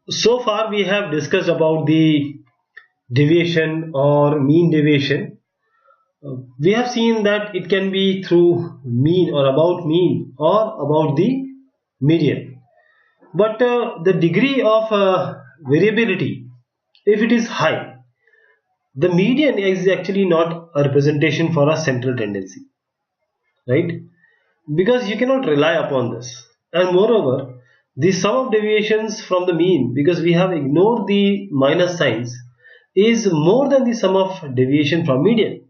So far we have discussed about the deviation or mean deviation. We have seen that it can be through mean or about the median. But the degree of variability, if it is high, the median is actually not a representation for a central tendency, right? Because you cannot rely upon this. And moreover, the sum of deviations from the mean, because we have ignored the minus signs, is more than the sum of deviation from median,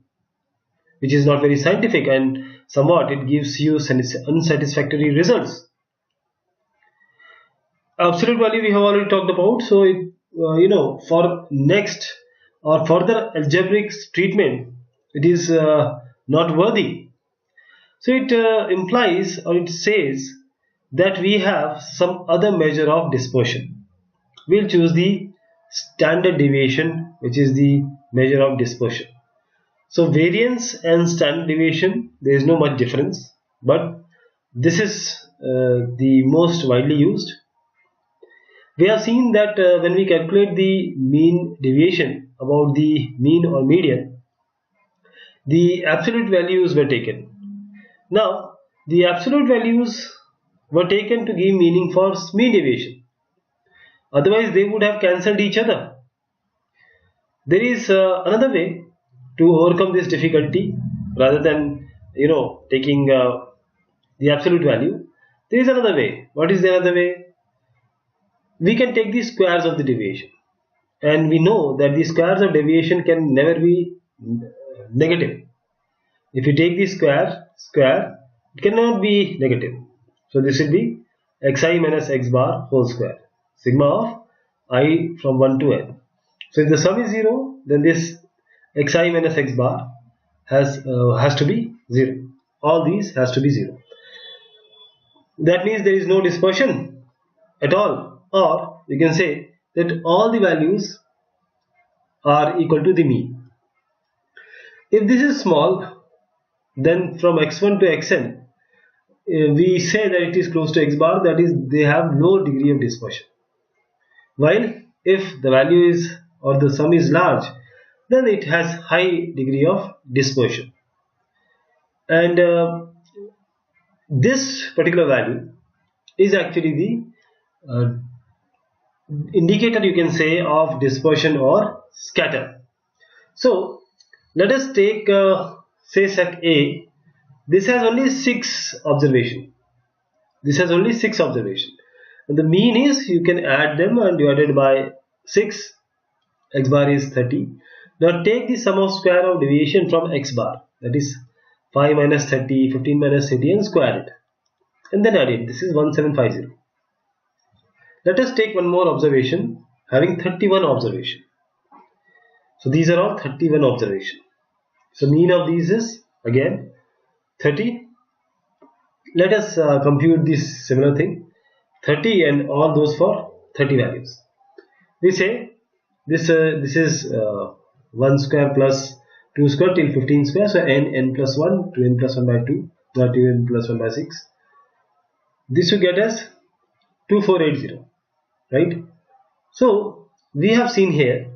which is not very scientific, and somewhat it gives you unsatisfactory results. Absolute value we have already talked about, so for next or further algebraic treatment, it is not worthy. So it implies or it says that we have some other measure of dispersion. We'll choose the standard deviation, which is the measure of dispersion. So variance and standard deviation, there is no much difference, but this is the most widely used. We have seen that when we calculate the mean deviation about the mean or median, the absolute values were taken. Now, the absolute values were taken to give meaning for mean deviation. Otherwise, they would have cancelled each other. There is another way to overcome this difficulty rather than taking the absolute value. There is another way. What is the other way? We can take the squares of the deviation, and we know that the squares of deviation can never be negative. If you take the square, it cannot be negative. So this will be xi minus x bar whole square, sigma of I from 1 to n. So if the sum is 0, then this xi minus x bar has to be 0. All these has to be 0. That means there is no dispersion at all, or you can say that all the values are equal to the mean. If this is small, then from x1 to xn, we say that it is close to x bar, that is, they have low degree of dispersion. While if the value is or the sum is large, then it has high degree of dispersion. And this particular value is actually the indicator, you can say, of dispersion or scatter. So let us take say sec A. This has only 6 observation. And the mean is, you can add them and divided by 6. X bar is 30. Now take the sum of square of deviation from x bar, that is 5 minus 30, 15 minus 30, and square it, and then add it. This is 1750. Let us take one more observation having 31 observation. So these are all 31 observation. So mean of these is again 30. Let us compute this similar thing, 30 and all those for 30 values. We say this is 1 square plus 2 square till 15 square, so n plus 1 to n plus 1 by 2, not 2n plus 1 by 6. This will get us 2480, right? So we have seen here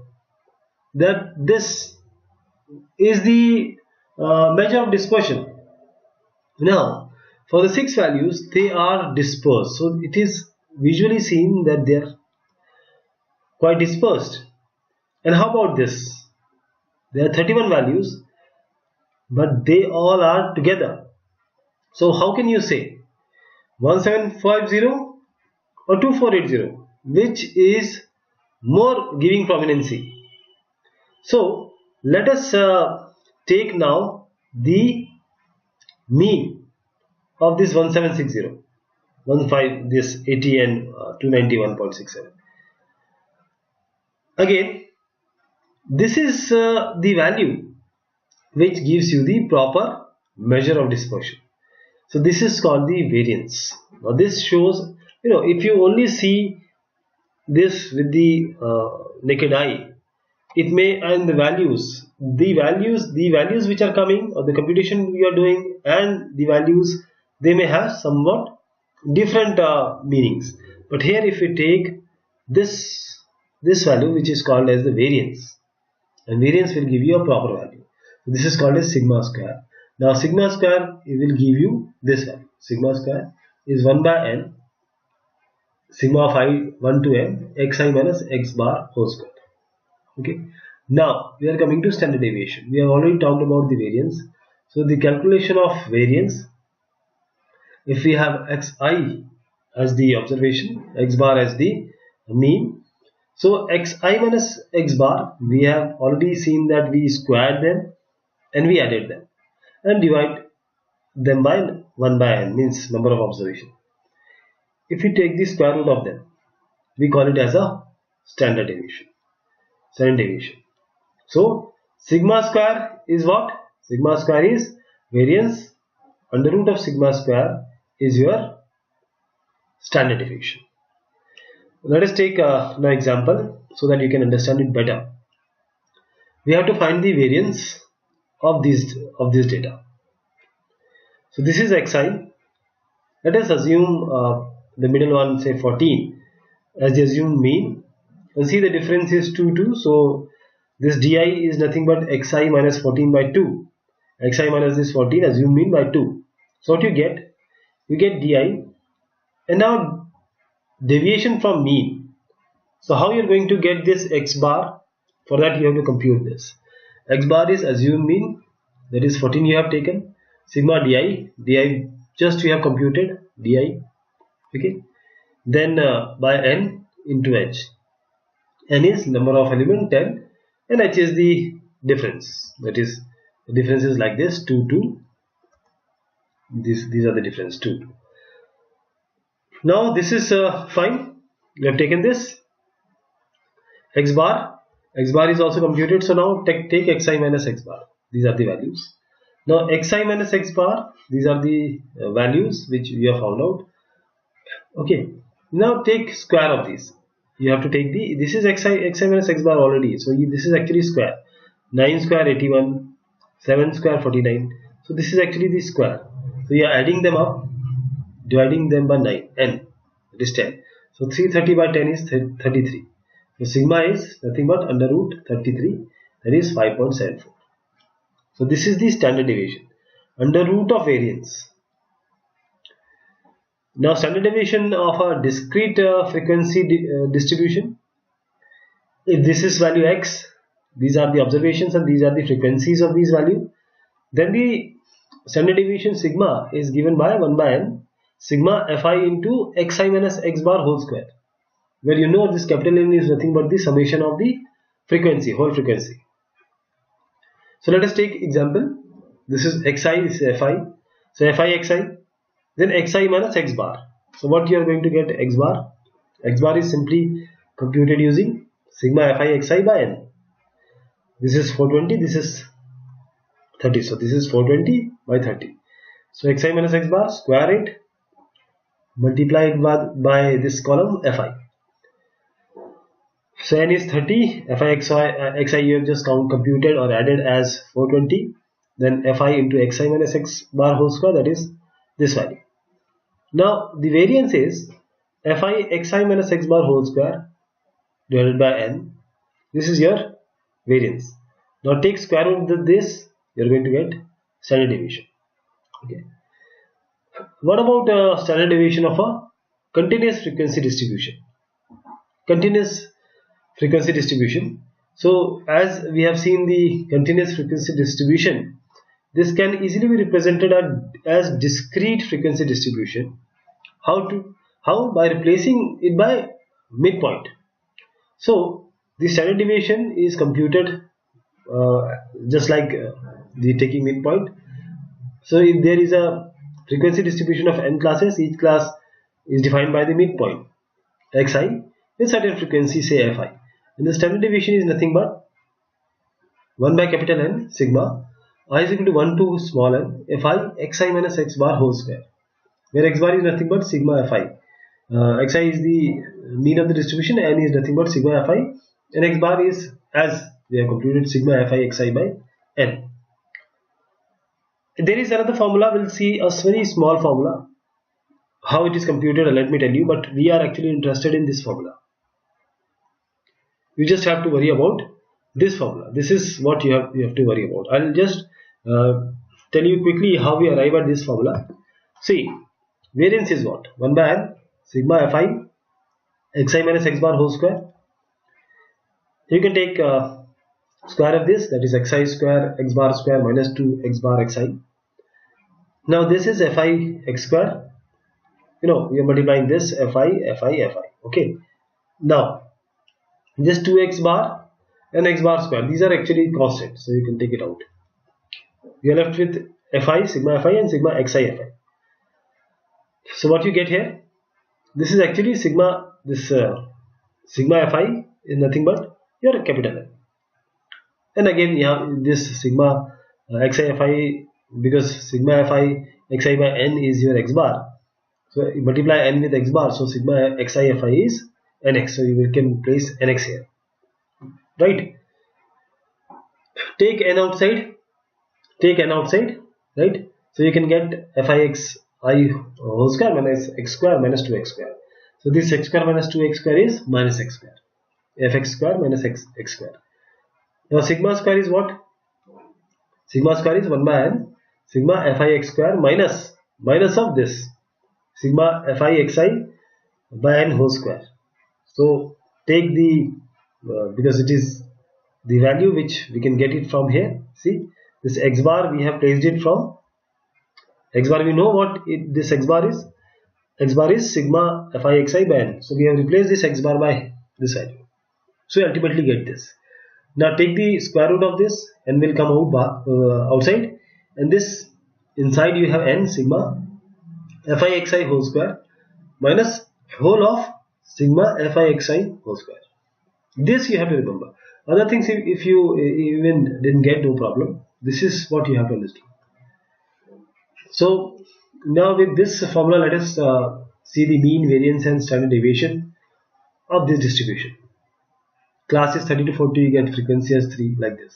that this is the measure of dispersion. Now for the 6 values, they are dispersed, so it is visually seen that they are quite dispersed. And how about this? There are 31 values, but they all are together. So how can you say 1750 or 2480, which is more giving prominency? So let us take now the mean of this 1760, this 80 and 291.67. Again, this is the value which gives you the proper measure of dispersion. So this is called the variance. Now this shows, if you only see this with the naked eye, it may, and the values which are coming, or the computation we are doing, and the values, they may have somewhat different meanings. But here if we take this value, which is called as the variance, and variance will give you a proper value. So this is called as sigma square. Now sigma square will give you this value. Sigma square is 1 by n sigma of I 1 to n xi minus x bar whole square. Okay. Now we are coming to standard deviation. We have already talked about the variance. So the calculation of variance, if we have xi as the observation, x bar as the mean, so xi minus x bar, we have already seen that we squared them and we added them and divide them by 1 by n, means number of observation. If we take the square root of them, we call it as a standard deviation. Standard deviation. So sigma square is what? Sigma square is variance. Under root of sigma square is your standard deviation. Let us take an example so that you can understand it better. We have to find the variance of this data. So this is xi. Let us assume the middle one, say 14, as the assumed mean. And see, the difference is 2, 2. So this di is nothing but xi minus 14 by 2. Xi minus this 14, assumed mean by 2. So what you get? You get di. And now deviation from mean. So how you are going to get this x bar? For that you have to compute this. X bar is assumed mean, that is 14 you have taken. Sigma di just we have computed di. Okay. Then by n into h. N is number of element 10 and h is the difference. That is, the difference is like this, 2, 2. These are the difference, 2. Now this is fine. We have taken this x bar is also computed. So now take xi minus x bar. These are the values. Now xi minus x bar, these are the values which we have found out. Okay. Now take square of these. You have to take this is xi minus x bar already. So this is actually square. 9 square 81, 7 square 49. So this is actually the square. So you are adding them up, dividing them by 9, n, that is 10. So 330 by 10 is 33. So sigma is nothing but under root 33, that is 5.74. So this is the standard deviation, under root of variance. Now standard deviation of a discrete frequency distribution. If this is value x, these are the observations and these are the frequencies of these value, then the standard deviation sigma is given by 1 by n sigma fi into xi minus x bar whole square, where you know this capital N is nothing but the summation of the frequency, whole frequency. So let us take example. This is xi, this is fi. So fi xi, then xi minus x bar. So what you are going to get x bar? X bar is simply computed using sigma fi xi by n. This is 420, this is 30. So this is 420 by 30. So xi minus x bar, square it, multiply it by this column fi. So n is 30, fi xi you have just computed or added as 420, then fi into xi minus x bar whole square, that is this value. Now the variance is fi xi minus x bar whole square divided by n. This is your variance. Now take square root of this, you are going to get standard deviation. Okay. What about standard deviation of a continuous frequency distribution? Continuous frequency distribution. So as we have seen the continuous frequency distribution, this can easily be represented as discrete frequency distribution. How? By replacing it by midpoint. So the standard deviation is computed just like the taking midpoint. So if there is a frequency distribution of n classes, each class is defined by the midpoint xi with certain frequency, say fi, and the standard deviation is nothing but 1 by capital N sigma I is equal to 1 to small n fi xi minus x bar whole square, where x bar is nothing but sigma fi. Xi is the mean of the distribution, n is nothing but sigma fi, and x bar is, as we have computed, sigma fi xi by n. There is another formula. We'll see a very small formula. How it is computed, let me tell you, but we are actually interested in this formula. You just have to worry about this formula. This is what you have to worry about. I'll just tell you quickly how we arrive at this formula. See, variance is what? 1 by n sigma fi xi minus x bar whole square. You can take square of this, that is xi square x bar square minus 2 x bar xi. Now this is fi x square. We are multiplying this fi. Okay. Now this 2x bar and x bar square, these are actually constant, so you can take it out. We are left with fi, sigma fi and sigma xi fi. So what you get here, this is actually sigma, this sigma fi is nothing but your capital N. And again, this sigma xi fi, because sigma fi xi by n is your x bar, so you multiply n with x bar, so sigma xi fi is nx, so you can place nx here, right? Take n outside, right? So you can get fix I whole square minus x square minus 2x square. So this x square minus 2x square is minus x square, fx square minus x square. Now sigma square is what? Sigma square is 1 by n sigma fix square minus of this sigma fixi by n whole square. So take the because it is the value which we can get it from here. See, this x bar we have placed it from x bar. We know what this x bar is. X bar is sigma fixi by n. So we have replaced this x bar by this value. So you ultimately get this. Now take the square root of this and will come out outside, and this inside you have n sigma fixi whole square minus whole of sigma fixi whole square. This you have to remember. Other things, if you even didn't get, no problem. This is what you have to understand. So now with this formula, let us see the mean, variance and standard deviation of this distribution. Class is 30 to 40, you get frequency as 3, like this.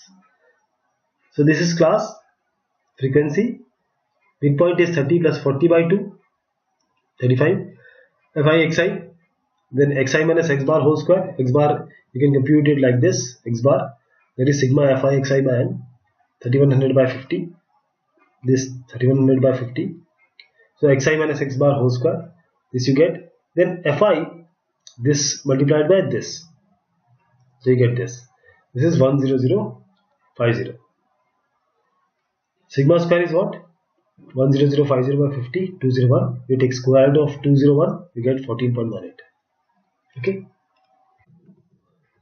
So this is class, frequency, midpoint is 30 plus 40 by 2, 35, fixi, then xi minus x bar whole square. X bar you can compute it like this, x bar, that is sigma fixi by n, 3100 by 50, this 3100 by 50. So xi minus x bar whole square, this you get. Then fi, this multiplied by this, so you get this. This is 10050. Sigma square is what? 10050 by 50, 201. You take square root of 201, you get 14.18. Okay.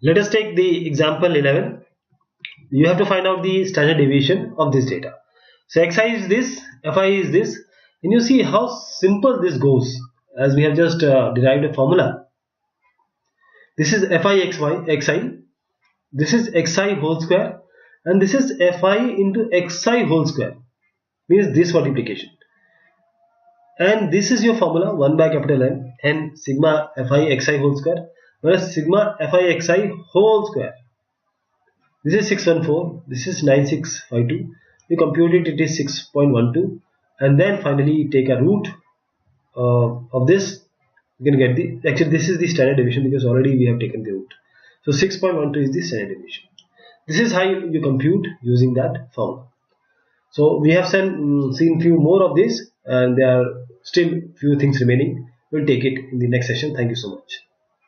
Let us take the example 11. You have to find out the standard deviation of this data. So xi is this, fi is this, and you see how simple this goes, as we have just derived a formula. This is xi, this is xi whole square, and this is fi into xi whole square, means this multiplication. And this is your formula, 1 by capital N, and sigma fixi whole square, whereas sigma fixi whole square. This is 614, this is 9652. You compute it, it is 6.12, and then finally take a root of this. You can get the, actually this is the standard deviation because already we have taken the root. So 6.12 is the standard deviation. This is how you compute using that formula. So we have seen few more of this, and there are still few things remaining. We'll take it in the next session. Thank you so much.